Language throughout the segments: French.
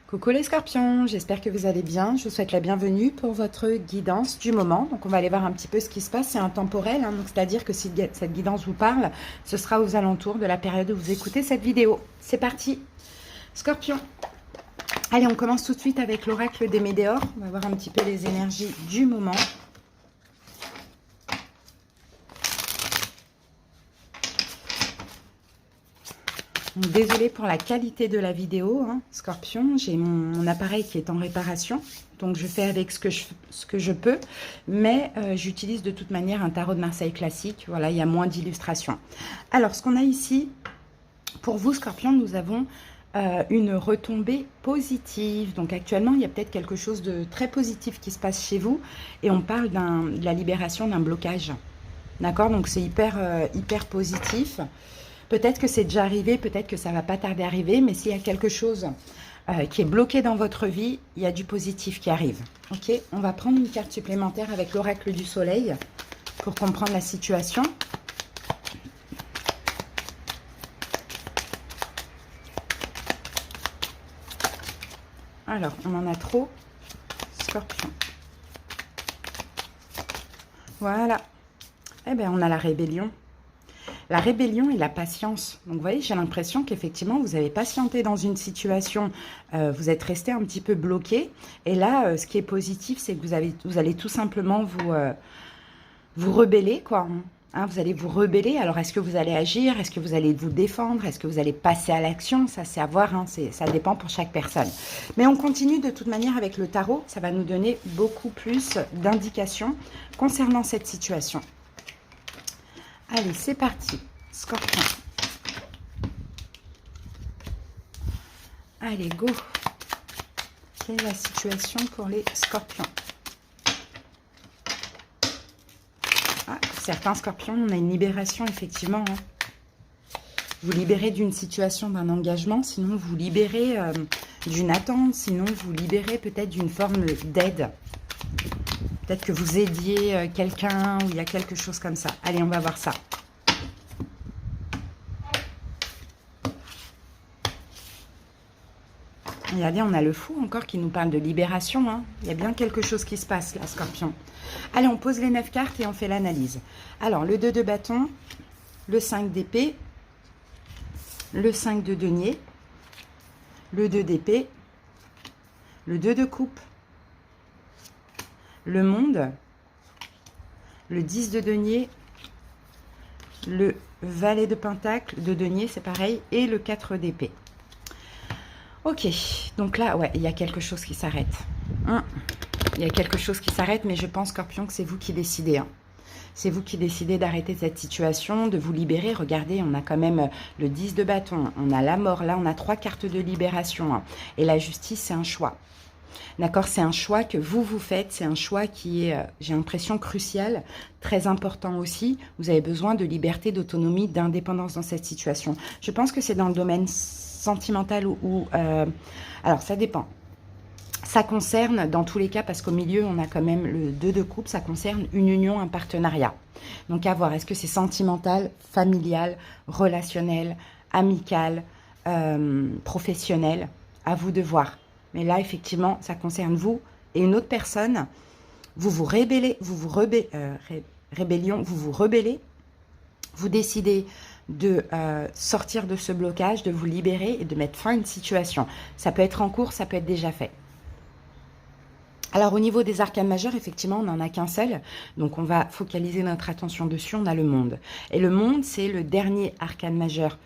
Coucou les scorpions, j'espère que vous allez bien. Je vous souhaite la bienvenue pour votre guidance du moment. Donc on va aller voir un petit peu ce qui se passe, c'est intemporel, donc c'est-à-dire que si cette guidance vous parle, ce sera aux alentours de la période où vous écoutez cette vidéo. C'est parti, scorpion. Allez, on commence tout de suite avec l'oracle des Médéors. On va voir un petit peu les énergies du moment. Désolée pour la qualité de la vidéo, Scorpion. J'ai mon appareil qui est en réparation, donc je fais avec ce que je peux, mais j'utilise de toute manière un tarot de Marseille classique. Voilà, il y a moins d'illustrations. Alors, ce qu'on a ici, pour vous, Scorpion, nous avons une retombée positive. Donc, actuellement, il y a peut-être quelque chose de très positif qui se passe chez vous, et on parle de la libération d'un blocage. D'accord? Donc, c'est hyper positif. Peut-être que c'est déjà arrivé, peut-être que ça ne va pas tarder à arriver, mais s'il y a quelque chose qui est bloqué dans votre vie, il y a du positif qui arrive. Ok, on va prendre une carte supplémentaire avec l'oracle du soleil pour comprendre la situation. Alors, on en a trop. Scorpion. Voilà. Eh bien, on a la rébellion. La rébellion et la patience. Donc, vous voyez, j'ai l'impression qu'effectivement, vous avez patienté dans une situation, vous êtes resté un petit peu bloqué. Et là, ce qui est positif, c'est que vous allez tout simplement vous rebeller, quoi. Vous allez vous rebeller. Alors, est-ce que vous allez agir? Est-ce que vous allez vous défendre? Est-ce que vous allez passer à l'action? Ça, c'est à voir. Ça dépend pour chaque personne. Mais on continue de toute manière avec le tarot. Ça va nous donner beaucoup plus d'indications concernant cette situation. Allez, c'est parti. Scorpion. Allez, go. Quelle est la situation pour les scorpions? Pour certains scorpions, on a une libération, effectivement. Vous libérez d'une situation, d'un engagement, sinon vous libérez d'une attente, sinon vous libérez peut-être d'une forme d'aide. Peut-être que vous aidiez quelqu'un ou il y a quelque chose comme ça. Allez, on va voir ça. Regardez, on a le fou encore qui nous parle de libération. Il y a bien quelque chose qui se passe là, Scorpion. Allez, on pose les 9 cartes et on fait l'analyse. Alors, le 2 de bâton, le 5 d'épée, le 5 de denier, le 2 d'épée, le 2 de coupe, le monde, le 10 de denier, le valet de pentacle, de denier, c'est pareil, et le 4 d'épée. Ok, donc là, ouais, il y a quelque chose qui s'arrête. Il y a quelque chose qui s'arrête, mais je pense, Scorpion, que c'est vous qui décidez. C'est vous qui décidez d'arrêter cette situation, de vous libérer. Regardez, on a quand même le 10 de bâton, on a la mort. Là, on a 3 cartes de libération. Et la justice, c'est un choix. D'accord, c'est un choix que vous faites, c'est un choix qui est, j'ai l'impression, crucial, très important aussi. Vous avez besoin de liberté, d'autonomie, d'indépendance dans cette situation. Je pense que c'est dans le domaine sentimental ou alors, ça dépend. Ça concerne, dans tous les cas, parce qu'au milieu, on a quand même le 2 de coupe, ça concerne une union, un partenariat. Donc, à voir, est-ce que c'est sentimental, familial, relationnel, amical, professionnel? À vous de voir. Mais là, effectivement, ça concerne vous et une autre personne. Vous vous rebellez, vous décidez de sortir de ce blocage, de vous libérer et de mettre fin à une situation. Ça peut être en cours, ça peut être déjà fait. Alors, au niveau des arcanes majeurs, effectivement, on n'en a qu'un seul. Donc, on va focaliser notre attention dessus. On a le monde. Et le monde, c'est le dernier arcane majeur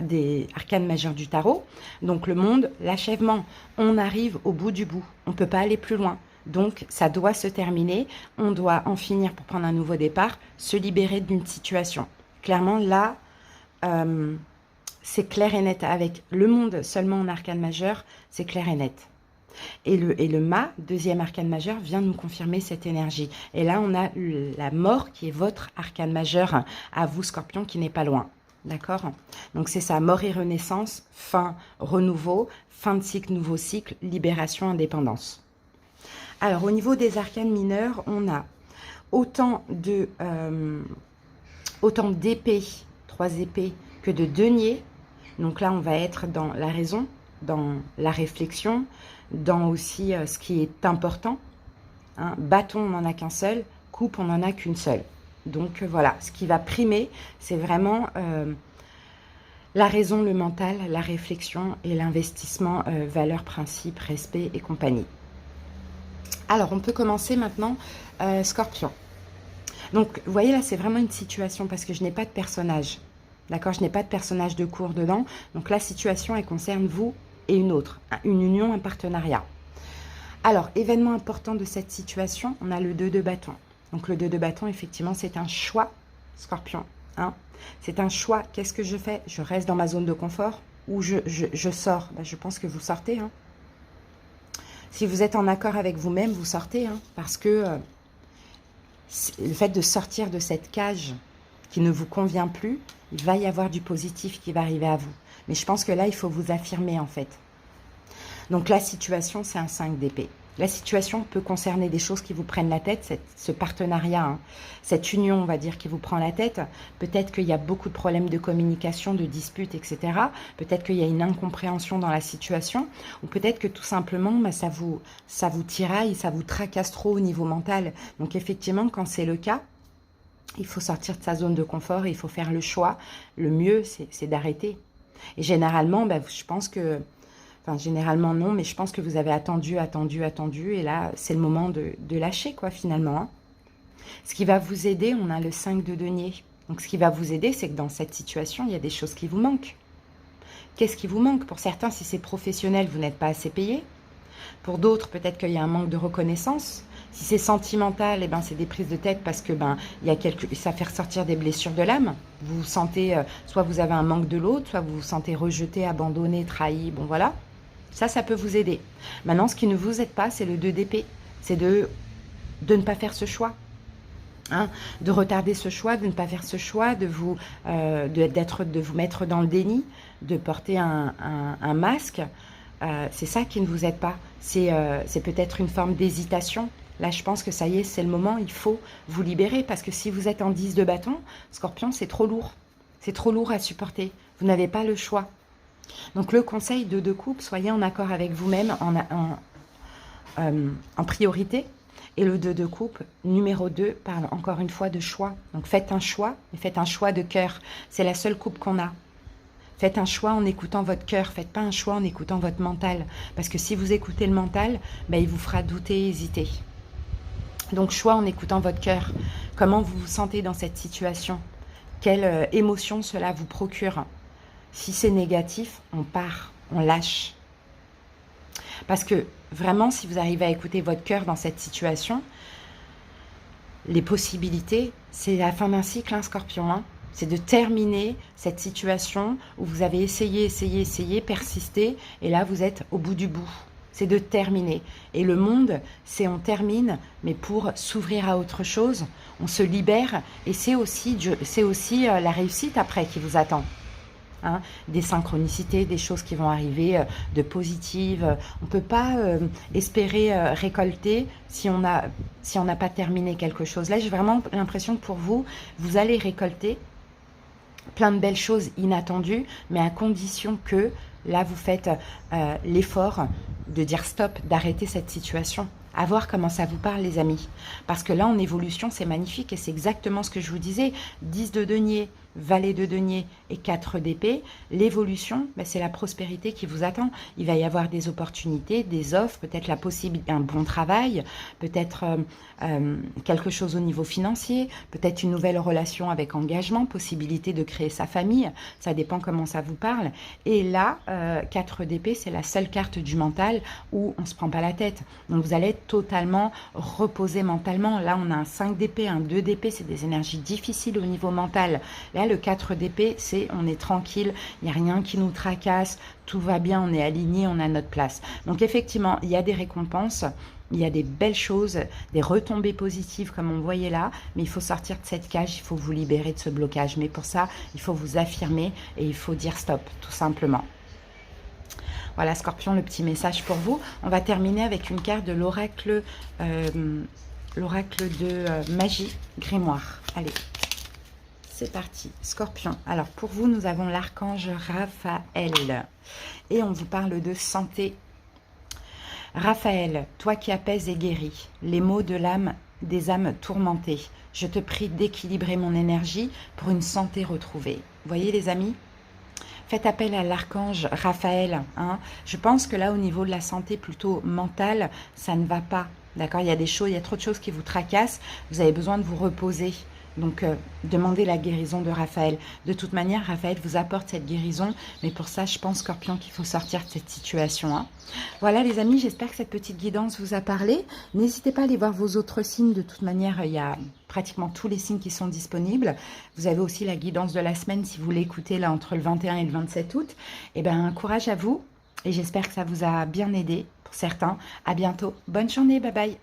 des arcanes majeurs du tarot. Donc, le monde, l'achèvement. On arrive au bout du bout. On ne peut pas aller plus loin. Donc, ça doit se terminer. On doit en finir pour prendre un nouveau départ, se libérer d'une situation. Clairement, là, c'est clair et net. Avec le monde seulement en arcane majeur, c'est clair et net. Et le mât, deuxième arcane majeur, vient nous confirmer cette énergie. Et là, on a la mort qui est votre arcane majeur à vous, Scorpion, qui n'est pas loin. D'accord? Donc, c'est ça, mort et renaissance, fin, renouveau, fin de cycle, nouveau cycle, libération, indépendance. Alors, au niveau des arcanes mineurs, on a autant d'épées, 3 épées, que de deniers. Donc là, on va être dans la raison, dans la réflexion, dans aussi ce qui est important. Hein. Bâton, on n'en a qu'un seul. Coupe, on n'en a qu'une seule. Donc voilà, ce qui va primer, c'est vraiment la raison, le mental, la réflexion et l'investissement, valeurs, principes, respect et compagnie. Alors, on peut commencer maintenant, Scorpion. Donc, vous voyez là, c'est vraiment une situation parce que je n'ai pas de personnage. D'accord? Je n'ai pas de personnage de cours dedans. Donc, la situation, elle concerne vous et une autre. Une union, un partenariat. Alors, événement important de cette situation, on a le 2 de bâton. Donc, le 2 de bâton, effectivement, c'est un choix, Scorpion. Hein? C'est un choix. Qu'est-ce que je fais? Je reste dans ma zone de confort ou je sors? Ben, je pense que vous sortez. Hein? Si vous êtes en accord avec vous-même, vous sortez. Hein? Parce que le fait de sortir de cette cage qui ne vous convient plus, il va y avoir du positif qui va arriver à vous. Mais je pense que là, il faut vous affirmer en fait. Donc la situation, c'est un 5 d'épée. La situation peut concerner des choses qui vous prennent la tête, ce partenariat, hein, cette union, on va dire, qui vous prend la tête. Peut-être qu'il y a beaucoup de problèmes de communication, de disputes, etc. Peut-être qu'il y a une incompréhension dans la situation. Ou peut-être que tout simplement, bah, ça vous tiraille, ça vous tracasse trop au niveau mental. Donc effectivement, quand c'est le cas, il faut sortir de sa zone de confort et il faut faire le choix. Le mieux, c'est d'arrêter. Et généralement, bah, je pense que... Enfin, généralement non, mais je pense que vous avez attendu, et là, c'est le moment de lâcher, quoi, finalement. Hein. Ce qui va vous aider, on a le 5 de denier. Donc, ce qui va vous aider, c'est que dans cette situation, il y a des choses qui vous manquent. Qu'est-ce qui vous manque? Pour certains, si c'est professionnel, vous n'êtes pas assez payé. Pour d'autres, peut-être qu'il y a un manque de reconnaissance. Si c'est sentimental, eh ben, c'est des prises de tête parce que il y a ça fait ressortir des blessures de l'âme. Vous vous sentez, soit vous avez un manque de l'autre, soit vous vous sentez rejeté, abandonné, trahi, bon voilà. Ça peut vous aider. Maintenant, ce qui ne vous aide pas, c'est le 2 d'épée. C'est de ne pas faire ce choix. Hein, de retarder ce choix, de ne pas faire ce choix, de vous mettre dans le déni, de porter un masque. C'est ça qui ne vous aide pas. C'est peut-être une forme d'hésitation. Là, je pense que ça y est, c'est le moment. Il faut vous libérer. Parce que si vous êtes en 10 de bâton, Scorpion, c'est trop lourd. C'est trop lourd à supporter. Vous n'avez pas le choix. Donc le conseil de coupe, soyez en accord avec vous-même en priorité. Et le 2 de coupe, numéro 2, parle encore une fois de choix. Donc faites un choix, et faites un choix de cœur. C'est la seule coupe qu'on a. Faites un choix en écoutant votre cœur. Faites pas un choix en écoutant votre mental. Parce que si vous écoutez le mental, il vous fera douter et hésiter. Donc choix en écoutant votre cœur. Comment vous vous sentez dans cette situation? Quelle émotion cela vous procure? Si c'est négatif, on part, on lâche. Parce que vraiment, si vous arrivez à écouter votre cœur dans cette situation, les possibilités, c'est la fin d'un cycle, hein, Scorpion. Hein. C'est de terminer cette situation où vous avez essayé, persisté, et là, vous êtes au bout du bout. C'est de terminer. Et le monde, c'est on termine, mais pour s'ouvrir à autre chose, on se libère, et c'est aussi la réussite après qui vous attend. Hein, des synchronicités, des choses qui vont arriver de positives. On ne peut pas espérer récolter si on n'a pas terminé quelque chose. Là, j'ai vraiment l'impression que pour vous, vous allez récolter plein de belles choses inattendues, mais à condition que, là, vous faites l'effort de dire stop, d'arrêter cette situation. À voir comment ça vous parle, les amis. Parce que là, en évolution, c'est magnifique et c'est exactement ce que je vous disais. 10 de denier, valet de denier et 4 d'épée. L'évolution, c'est la prospérité qui vous attend. Il va y avoir des opportunités, des offres, peut-être la possibilité, un bon travail, peut-être quelque chose au niveau financier, peut-être une nouvelle relation avec engagement, possibilité de créer sa famille. Ça dépend comment ça vous parle. Et là, 4 d'épée, c'est la seule carte du mental où on ne se prend pas la tête. Donc, vous allez être totalement reposé mentalement. Là, on a un 5 d'épée, un 2 d'épée, c'est des énergies difficiles au niveau mental. Là, le 4 d'épée, c'est on est tranquille, il n'y a rien qui nous tracasse, tout va bien, on est aligné, on a notre place. Donc, effectivement, il y a des récompenses, il y a des belles choses, des retombées positives comme on voyait là, mais il faut sortir de cette cage, il faut vous libérer de ce blocage. Mais pour ça, il faut vous affirmer et il faut dire stop, tout simplement. Voilà, Scorpion, le petit message pour vous. On va terminer avec une carte de l'oracle de magie grimoire. Allez, c'est parti. Scorpion. Alors, pour vous, nous avons l'archange Raphaël. Et on vous parle de santé. Raphaël, toi qui apaises et guéris les maux de l'âme des âmes tourmentées, je te prie d'équilibrer mon énergie pour une santé retrouvée. Vous voyez les amis? Faites appel à l'archange Raphaël. Hein. Je pense que là, au niveau de la santé plutôt mentale, ça ne va pas. D'accord? Il y a des choses, il y a trop de choses qui vous tracassent. Vous avez besoin de vous reposer. Donc, demandez la guérison de Raphaël. De toute manière, Raphaël vous apporte cette guérison. Mais pour ça, je pense, Scorpion, qu'il faut sortir de cette situation. Hein. Voilà, les amis, j'espère que cette petite guidance vous a parlé. N'hésitez pas à aller voir vos autres signes. De toute manière, il y a pratiquement tous les signes qui sont disponibles. Vous avez aussi la guidance de la semaine si vous l'écoutez là entre le 21 et le 27 août. Eh bien, courage à vous. Et j'espère que ça vous a bien aidé pour certains. À bientôt. Bonne journée. Bye bye.